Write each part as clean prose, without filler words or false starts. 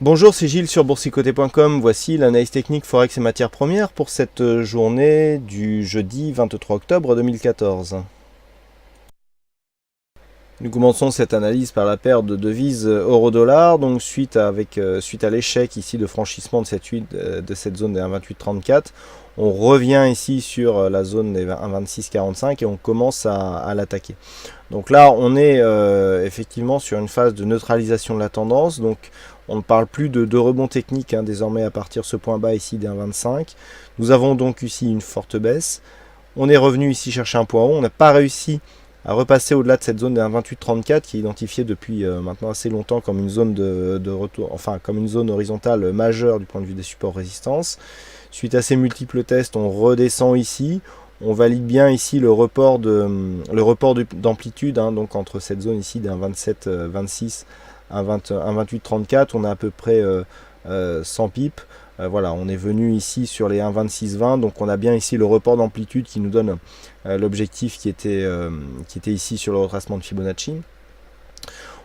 Bonjour, c'est Gilles sur boursicoté.com. Voici l'analyse technique Forex et matières premières pour cette journée du jeudi 23 octobre 2014. Nous commençons cette analyse par la paire de devises euro-dollar, donc suite à l'échec ici de franchissement de cette zone des 1,2834. On revient ici sur la zone des 1,2645 et on commence à l'attaquer. Donc là, on est effectivement sur une phase de neutralisation de la tendance. Donc on ne parle plus de rebond technique désormais à partir de ce point bas ici des 1,25. Nous avons donc ici une forte baisse. On est revenu ici chercher un point haut. On n'a pas réussi à repasser au-delà de cette zone des 1,2834 qui est identifiée depuis maintenant assez longtemps comme une zone de retour, enfin comme une zone horizontale majeure du point de vue des supports résistance. Suite à ces multiples tests, on redescend ici. On valide bien ici le report d'amplitude, donc entre cette zone ici d'un 27,26 à 28,34, on a à peu près 100 pips. Voilà, on est venu ici sur les 1,26,20, donc on a bien ici le report d'amplitude qui nous donne l'objectif qui était ici sur le retracement de Fibonacci.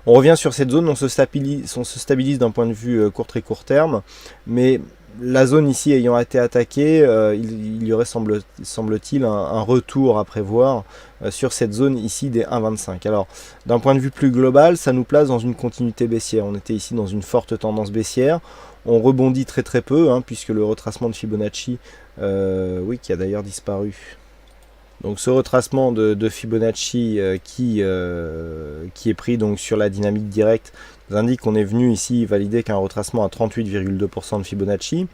On revient sur cette zone, on se stabilise d'un point de vue très court terme, mais la zone ici ayant été attaquée, il y aurait semble-t-il un retour à prévoir sur cette zone ici des 1,25. Alors d'un point de vue plus global, ça nous place dans une continuité baissière. On était ici dans une forte tendance baissière. On rebondit très peu, puisque le retracement de Fibonacci, qui a d'ailleurs disparu. Donc ce retracement de Fibonacci qui est pris donc sur la dynamique directe nous indique qu'on est venu ici valider qu'un retracement à 38,2% de Fibonacci.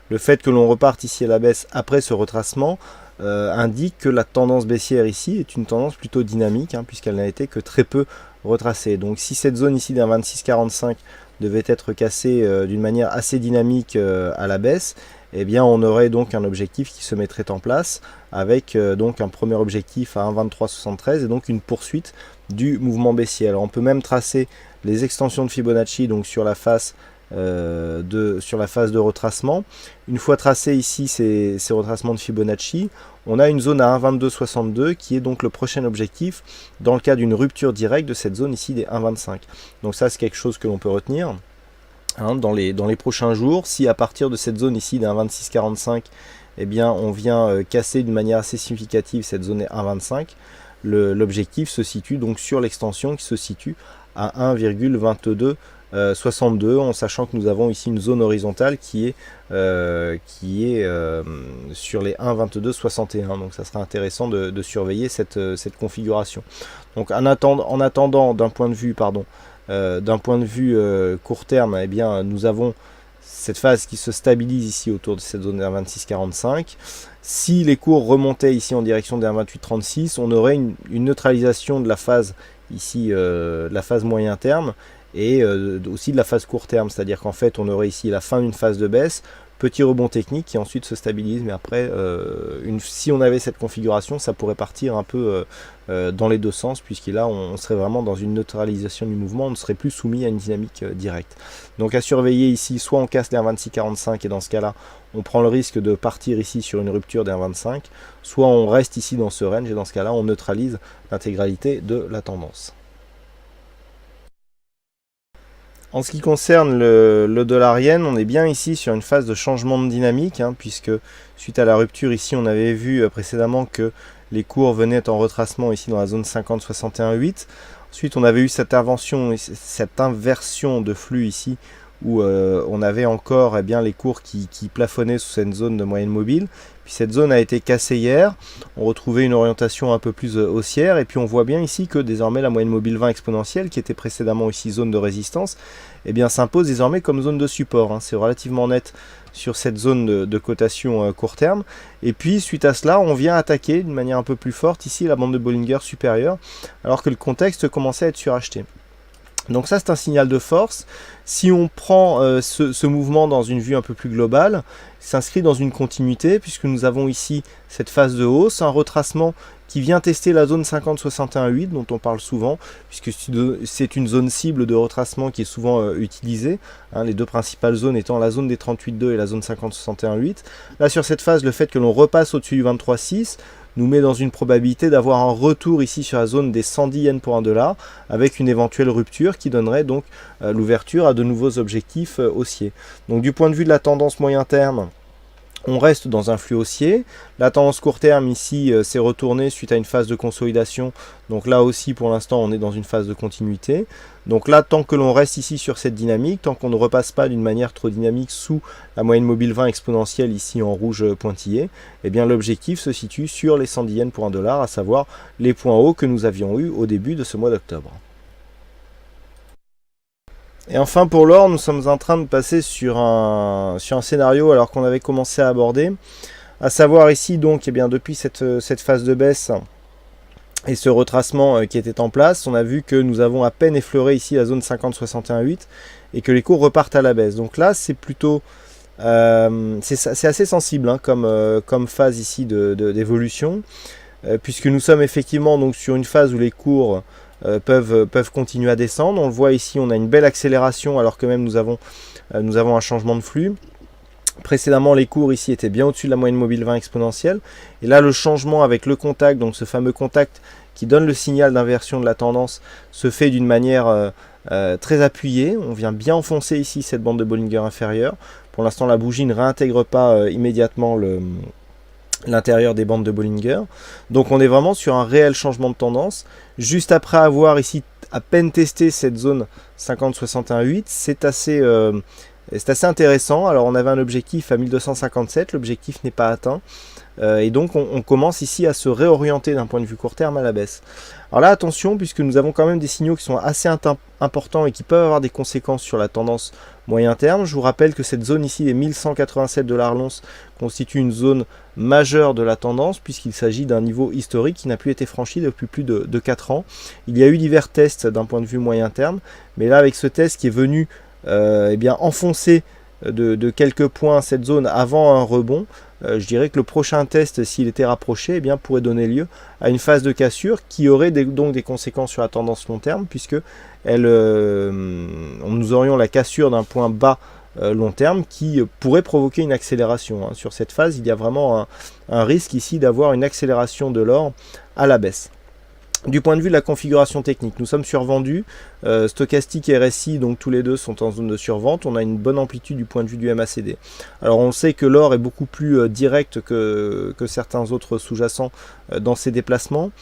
Le fait que l'on reparte ici à la baisse après ce retracement indique que la tendance baissière ici est une tendance plutôt dynamique, puisqu'elle n'a été que très peu retracée. Donc si cette zone ici d'un 26,45 devait être cassée d'une manière assez dynamique à la baisse, eh bien on aurait donc un objectif qui se mettrait en place avec donc un premier objectif à 1,2373 et donc une poursuite du mouvement baissier. Alors on peut même tracer les extensions de Fibonacci donc sur la phase de retracement. Une fois tracé ici ces retracements de Fibonacci, on a une zone à 1,2262 qui est donc le prochain objectif dans le cas d'une rupture directe de cette zone ici des 1,25. Donc ça c'est quelque chose que l'on peut retenir dans les prochains jours. Si à partir de cette zone ici d'un 26,45, eh bien on vient casser d'une manière assez significative cette zone des 1,25, l'objectif se situe donc sur l'extension qui se situe à 1,2262 en sachant que nous avons ici une zone horizontale qui est sur les 1,2261. Donc ça sera intéressant de surveiller cette configuration. Donc en attendant d'un point de vue court terme, eh bien nous avons cette phase qui se stabilise ici autour de cette zone des 1,2645. Si les cours remontaient ici en direction des 1,2836, on aurait une neutralisation de la phase ici, de la phase moyen terme et aussi de la phase court terme, c'est-à-dire qu'en fait on aurait ici la fin d'une phase de baisse, petit rebond technique qui ensuite se stabilise, mais après si on avait cette configuration, ça pourrait partir un peu dans les deux sens, puisque là on serait vraiment dans une neutralisation du mouvement, on ne serait plus soumis à une dynamique directe. Donc à surveiller ici, soit on casse les 1,2645 et dans ce cas-là on prend le risque de partir ici sur une rupture des 1,25, soit on reste ici dans ce range et dans ce cas-là on neutralise l'intégralité de la tendance. En ce qui concerne le dollar yen, on est bien ici sur une phase de changement de dynamique, puisque suite à la rupture ici, on avait vu précédemment que les cours venaient en retracement ici dans la zone 50-61,8. Ensuite, on avait eu cette inversion de flux ici, où on avait encore les cours qui plafonnaient sous cette zone de moyenne mobile. Puis cette zone a été cassée hier, on retrouvait une orientation un peu plus haussière, et puis on voit bien ici que désormais la moyenne mobile 20 exponentielle, qui était précédemment ici zone de résistance, s'impose désormais comme zone de support. C'est relativement net sur cette zone de cotation court terme. Et puis suite à cela, on vient attaquer d'une manière un peu plus forte ici la bande de Bollinger supérieure, alors que le contexte commençait à être suracheté. Donc ça c'est un signal de force. Si on prend ce mouvement dans une vue un peu plus globale, il s'inscrit dans une continuité puisque nous avons ici cette phase de hausse, un retracement qui vient tester la zone 50-61,8 dont on parle souvent, puisque c'est une zone cible de retracement qui est souvent utilisée, les deux principales zones étant la zone des 38,2 et la zone 50-61,8. Là sur cette phase, le fait que l'on repasse au-dessus du 23,6 nous met dans une probabilité d'avoir un retour ici sur la zone des 110 yens pour $1, avec une éventuelle rupture qui donnerait donc l'ouverture à de nouveaux objectifs haussiers. Donc du point de vue de la tendance moyen terme, on reste dans un flux haussier. La tendance court terme ici s'est retournée suite à une phase de consolidation. Donc là aussi pour l'instant on est dans une phase de continuité. Donc là tant que l'on reste ici sur cette dynamique, tant qu'on ne repasse pas d'une manière trop dynamique sous la moyenne mobile 20 exponentielle ici en rouge pointillé, eh bien l'objectif se situe sur les 110 yens pour $1, à savoir les points hauts que nous avions eu au début de ce mois d'octobre. Et enfin pour l'or, nous sommes en train de passer sur un scénario alors qu'on avait commencé à aborder, à savoir ici donc eh bien, depuis cette phase de baisse et ce retracement qui était en place, on a vu que nous avons à peine effleuré ici la zone 50-61-8 et que les cours repartent à la baisse. Donc là c'est plutôt c'est assez sensible hein, comme phase ici d'évolution, puisque nous sommes effectivement donc sur une phase où les cours peuvent continuer à descendre. On le voit ici, on a une belle accélération alors que même nous avons un changement de flux. Précédemment, les cours ici étaient bien au-dessus de la moyenne mobile 20 exponentielle. Et là, le changement avec le contact, donc ce fameux contact qui donne le signal d'inversion de la tendance, se fait d'une manière très appuyée. On vient bien enfoncer ici cette bande de Bollinger inférieure. Pour l'instant, la bougie ne réintègre pas immédiatement l'intérieur des bandes de Bollinger. Donc on est vraiment sur un réel changement de tendance. Juste après avoir ici à peine testé cette zone 50-61-8, c'est assez intéressant. Alors on avait un objectif à 1257, l'objectif n'est pas atteint. Et donc on commence ici à se réorienter d'un point de vue court terme à la baisse. Alors là attention, puisque nous avons quand même des signaux qui sont assez importants et qui peuvent avoir des conséquences sur la tendance moyen terme. Je vous rappelle que cette zone ici des 1187 $ l'once constitue une zone majeure de la tendance, puisqu'il s'agit d'un niveau historique qui n'a plus été franchi depuis plus de 4 ans. Il y a eu divers tests d'un point de vue moyen terme, mais là avec ce test qui est venu eh bien, enfoncer de quelques points cette zone avant un rebond, je dirais que le prochain test, s'il était rapproché, eh bien, pourrait donner lieu à une phase de cassure qui aurait donc des conséquences sur la tendance long terme, puisque nous aurions la cassure d'un point bas long terme qui pourrait provoquer une accélération. Hein. Sur cette phase, il y a vraiment un risque ici d'avoir une accélération de l'or à la baisse. Du point de vue de la configuration technique, nous sommes survendus, stochastique et RSI, donc tous les deux sont en zone de survente. On a une bonne amplitude du point de vue du MACD. Alors on sait que l'or est beaucoup plus direct que certains autres sous-jacents dans ses déplacements.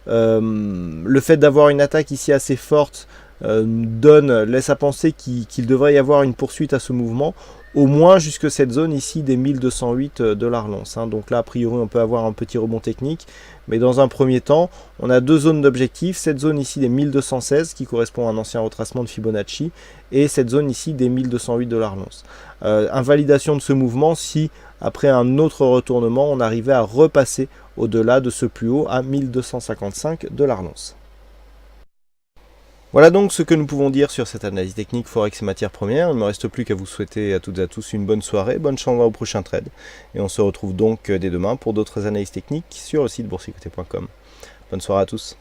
Le fait d'avoir une attaque ici assez forte laisse à penser qu'il devrait y avoir une poursuite à ce mouvement, au moins jusque cette zone ici des 1208 $ l'once. Hein. Donc là, a priori, on peut avoir un petit rebond technique. Mais dans un premier temps, on a deux zones d'objectifs. Cette zone ici des 1216 qui correspond à un ancien retracement de Fibonacci. Et cette zone ici des 1208 $ l'once. Invalidation de ce mouvement si, après un autre retournement, on arrivait à repasser au-delà de ce plus haut à 1255 $ l'once. Voilà donc ce que nous pouvons dire sur cette analyse technique Forex et matières premières. Il ne me reste plus qu'à vous souhaiter à toutes et à tous une bonne soirée, bonne chance au prochain trade. Et on se retrouve donc dès demain pour d'autres analyses techniques sur le site boursicoté.com. Bonne soirée à tous.